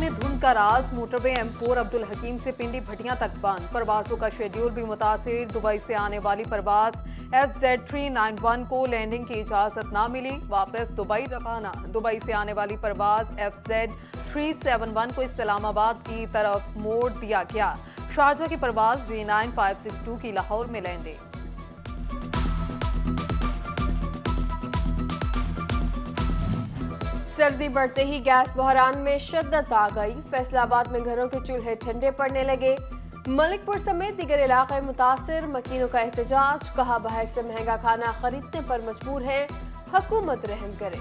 में धुंध का राज। मोटरवे M4 अब्दुल हकीम से पिंडी भटियां तक बंद। परवाजों का शेड्यूल भी मुतासिर। दुबई से आने वाली परवाज FZ391 को लैंडिंग की इजाजत ना मिली, वापस दुबई रवाना। दुबई से आने वाली परवाज FZ371 को इस्लामाबाद की तरफ मोड़ दिया गया। शारजा की परवाज G9562 की लाहौर में लैंडिंग। सर्दी बढ़ते ही गैस बहरान में शिद्दत आ गई। फैसलाबाद में घरों के चूल्हे ठंडे पड़ने लगे। मलिकपुर समेत दीगर इलाके मुतासिर। मकीनों का एहतजाज, कहा बाहर से महंगा खाना खरीदने पर मजबूर है, हुकूमत रहम करे।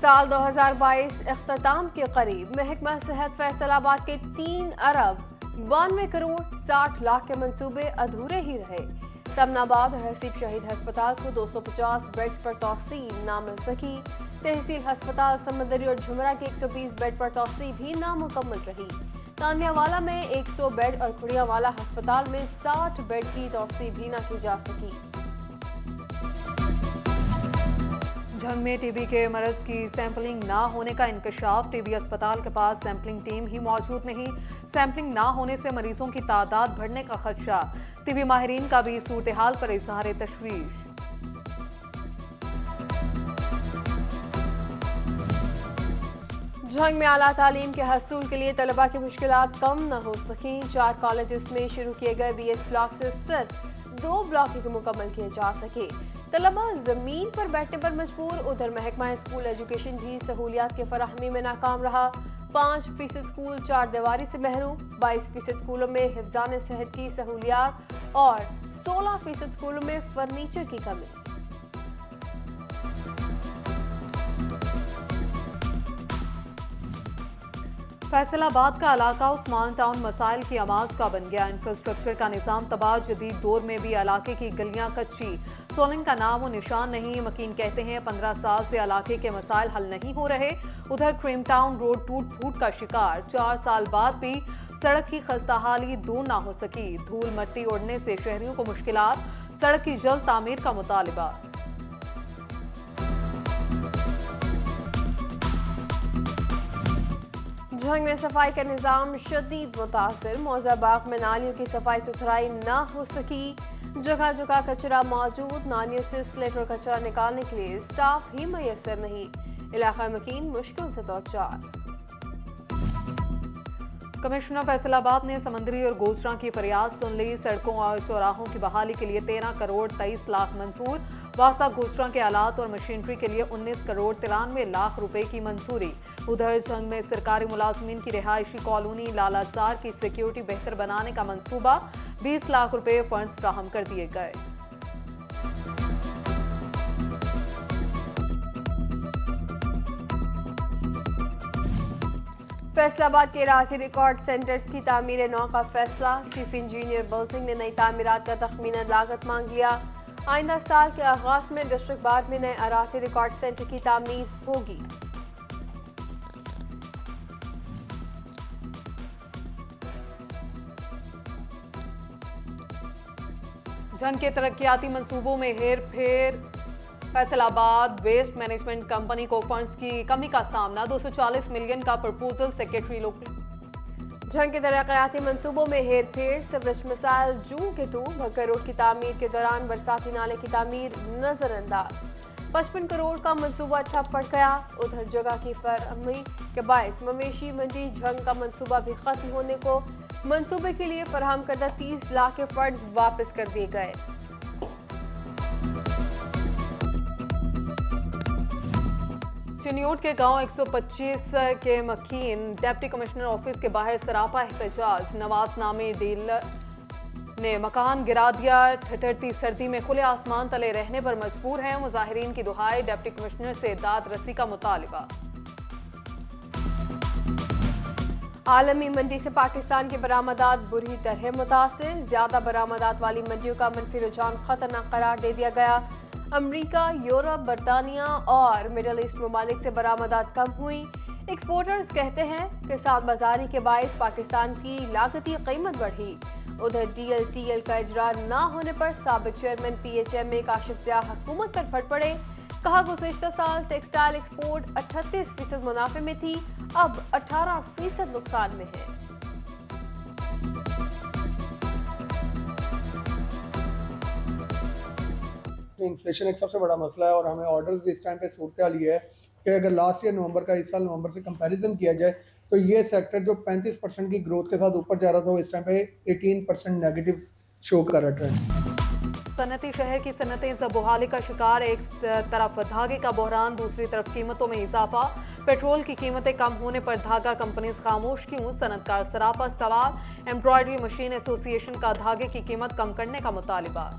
साल 2022 इख्तिताम के करीब। महकमा सेहत फैसलाबाद के 3 अरब 92 करोड़ 60 लाख के मंसूबे अधूरे ही रहे। तमनाबाद और हसीब शहीद अस्पताल को 250 बेड्स पर तौसील ना मिल सकी। तहसील अस्पताल समंदरी और झुमरा के 120 बेड पर तौसील भी नामुकम्मल रही। तानियावाला में 100 बेड और खुड़ियावाला अस्पताल में 60 बेड की तौसील भी न की जा सकी। झंग में टीबी के मरज की सैंपलिंग ना होने का इंकशाफ। टीबी अस्पताल के पास सैंपलिंग टीम ही मौजूद नहीं। सैंपलिंग ना होने से मरीजों की तादाद बढ़ने का खदशा। टीबी माहिरीन का भी सूरत हाल पर इजहार तशवीश। झंग में आला तालीम के हसूल के लिए तलबा की मुश्किलात कम न हो सकी। 4 कॉलेजेस में शुरू किए गए BS ब्लॉक से सिर्फ 2 ब्लॉक ही मुकम्मल किए जा सके। तलबा जमीन पर बैठने पर मजबूर। उधर महकमा स्कूल एजुकेशन भी सहूलियात के फराहमी में नाकाम रहा। 5% स्कूल 4 दीवारी से महरूम। 22% स्कूलों में हिफ्जान सेहत की सहूलियात और 16% स्कूलों में फर्नीचर की कमी। फैसलाबाद का इलाका उस्मान टाउन मसाइल की आवाज का बन गया। इंफ्रास्ट्रक्चर का निजाम तबाह। जदीद दौर में भी इलाके की गलियां कच्ची, सोलिंग का नाम और निशान नहीं। मकीन कहते हैं 15 साल से इलाके के मसाइल हल नहीं हो रहे। उधर क्रीम टाउन रोड टूट फूट का शिकार। 4 साल बाद भी सड़क की खस्ताहाली दूर ना हो सकी। धूल मट्टी उड़ने से शहरियों को मुश्किलात। सड़क की जल्द तामीर का मुतालिबा। झंग में सफाई का निजाम शदीद मुतासिर। मौजाबाग में नालियों की सफाई सुथराई न हो सकी। जगह जगह कचरा मौजूद। नालियों से स्लेट और कचरा निकालने के लिए स्टाफ ही मैसर नहीं। इलाका मकीन मुश्किल से 2-4। कमिश्नर फैसलाबाद ने समंदरी और गोसरा की फरियाद सुन ली। सड़कों और चौराहों की बहाली के लिए 13 करोड़ 23 लाख मंजूर। वासा गोसरा के आलात और मशीनरी के लिए 19 करोड़ 93 लाख रुपए की मंजूरी। उधर झंग में सरकारी मुलाजमीन की रिहायशी कॉलोनी लालाजार की सिक्योरिटी बेहतर बनाने का मंसूबा। 20 लाख रुपए फंड्स फ्राहम कर दिए गए। फैसलाबाद के राजी रिकॉर्ड सेंटर्स की तामीर नौ का फैसला। चीफ इंजीनियर बिल्डिंग ने नई तामीरात का तखमीना लागत मांग लिया। आइंदा साल के आगाज में डिस्ट्रिक्ट बार में नए अराजी रिकॉर्ड सेंटर की तामीर होगी। झंग के तरक्याती मंसूबों में हेर फेर। फैसलाबाद वेस्ट मैनेजमेंट कंपनी को फंड्स की कमी का सामना। 240 मिलियन का प्रपोजल। Secretary local. झंग के तरक्याती मंसूबों में हेर फेर। सिवरेज मिसाइल जून के 2 भक्कर रोड की तामीर के दौरान बरसाती नाले की तामीर नजरअंदाज। 55 करोड़ का मंसूबा ठप पड़ गया। उधर जगह की फराहमी के बायस मवेशी मंडी झंग का मंसूबा भी खत्म होने को। मंसूबे के लिए फराहम करदा 30 लाख के फंड वापस कर दिए गए। चिन्योट के गांव 125 के मकीन डिप्टी कमिश्नर ऑफिस के बाहर सरापा एहतजाज। नवाज नामी डीलर ने मकान गिरा दिया। ठठरती सर्दी में खुले आसमान तले रहने पर मजबूर हैं। मुजाहिरीन की दुहाई। डिप्टी कमिश्नर से दाद रसी का मुतालिबा। आलमी मंडी से पाकिस्तान की बरामदात बुरी तरह मुतासिर। ज्यादा बरामदात वाली मंडियों का मनफी रुझान खतरनाक करार दे दिया गया। अमरीका, यूरोप, बरतानिया और मिडल ईस्ट ममालिक से बरामदात कम हुई। एक्सपोर्टर्स कहते हैं कि साथ बाजारी के बायस पाकिस्तान की लागती कीमत बढ़ी। उधर DLTL का इजरा न होने पर साबिक चेयरमैन PHM में काशिफ ज़िया हुकूमत पर फट पड़े। कहा गुज़िश्ता साल टेक्सटाइल एक्सपोर्ट 38% मुनाफे में थी, अब 18% नुकसान में है। इन्फ्लेशन एक सबसे बड़ा मसला है और हमें ऑर्डर्स इस टाइम पे सूरत हाल ये है कि अगर लास्ट ईयर नवंबर का इस साल नवंबर से कंपैरिजन किया जाए तो ये सेक्टर जो 35% की ग्रोथ के साथ ऊपर जा रहा था वो इस टाइम पे 18% नेगेटिव शो कर रहा है। सनती शहर की सनतें ज़बूहाली का शिकार, एक तरफ धागे का बहरान, दूसरी तरफ कीमतों में इजाफा। पेट्रोल की कीमतें कम होने पर धागा कंपनीज खामोश क्यों? सनतकार सरापा सवाल। एम्ब्रॉयडरी मशीन एसोसिएशन का धागे की कीमत कम करने का मुतालिबा।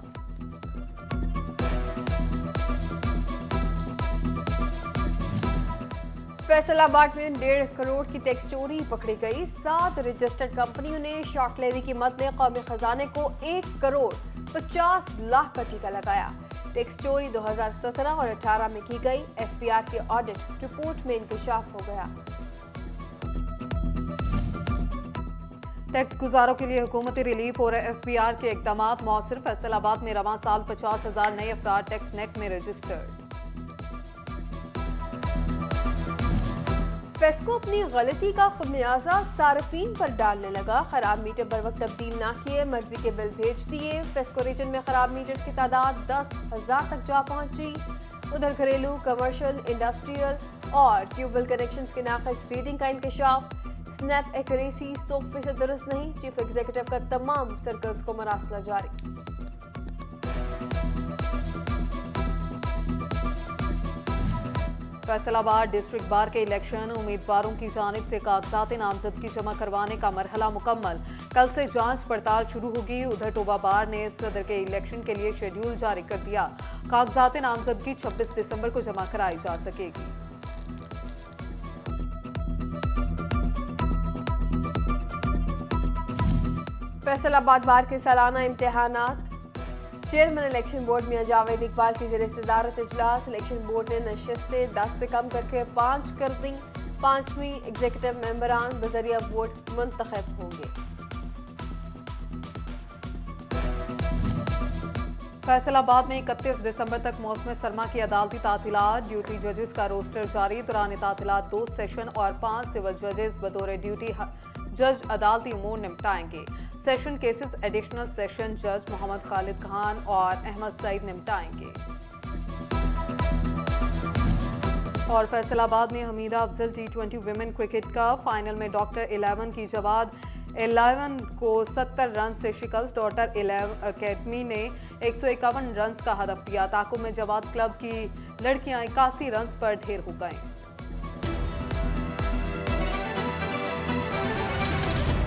फैसलाबाद में 1.5 करोड़ की टैक्स चोरी पकड़ी गई। 7 रजिस्टर्ड कंपनियों ने शॉर्ट लेवी की मद में कौमी खजाने को 1 करोड़ 50 लाख का टीका लगाया। टैक्स चोरी 2017 और 18 में की गई। एफपीआर की ऑडिट रिपोर्ट में इंकशाफ हो गया। टैक्स गुजारों के लिए हुकूमती रिलीफ और एफपीआर के इकदाम मौसर। फैसलाबाद में रवां साल 50,000 नए अफराद टैक्स नेट में रजिस्टर्ड। फेस्को अपनी गलती का खमियाजा सार्फिन पर डालने लगा। खराब मीटर बर वक्त तब्दील ना किए, मर्जी के बिल भेज दिए। फेस्को रीजन में खराब मीटर्स की तादाद 10,000 तक जा पहुंची। उधर घरेलू, कमर्शियल, इंडस्ट्रियल और ट्यूबवेल कनेक्शंस के नाक़िस रीडिंग का इंकशाफ। स्नैप एक्यूरेसी 100% दुरुस्त नहीं। चीफ एग्जीक्यूटिव का तमाम सर्कल्स को मरासला जारी। फैसलाबाद डिस्ट्रिक्ट बार के इलेक्शन, उम्मीदवारों की जानिब से कागजात नामजदगी जमा करवाने का मरहला मुकम्मल। कल से जांच पड़ताल शुरू होगी। उधर टोबा बार ने सदर के इलेक्शन के लिए शेड्यूल जारी कर दिया। कागजात नामजदगी 26 दिसंबर को जमा कराई जा सकेगी। फैसलाबाद बार के सालाना इम्तिहानात। चेयरमैन इलेक्शन बोर्ड मियां जावेद इकबाल की ज़ेर सदारत इजलास। इलेक्शन बोर्ड ने नशिस्तें 10 से कम करके 5 कर दी। 5वीं एग्जीक्यूटिव मेंबरान बजरिया वोट मुंतखब होंगे। फैसलाबाद में 31 दिसंबर तक मौसम सरमा की अदालती तातीलात। ड्यूटी जजेस का रोस्टर जारी। दौरान तातीलात 2 सेशन और 5 सिविल जजेस बतौर ड्यूटी जज अदालती उमूर निपटाएंगे। सेशन केसेस एडिशनल सेशन जज मोहम्मद खालिद खान और अहमद सईद निपटाएंगे। और फैसलाबाद में Hamida Afzal T20 women cricket का फाइनल में डॉक्टर 11 की जवाद 11 को 70 रन से शिकस्त। डॉक्टर 11 अकेडमी ने 151 रन का हदफ दिया। ताकुब में जवाद क्लब की लड़कियां 81 रन पर ढेर हो गईं।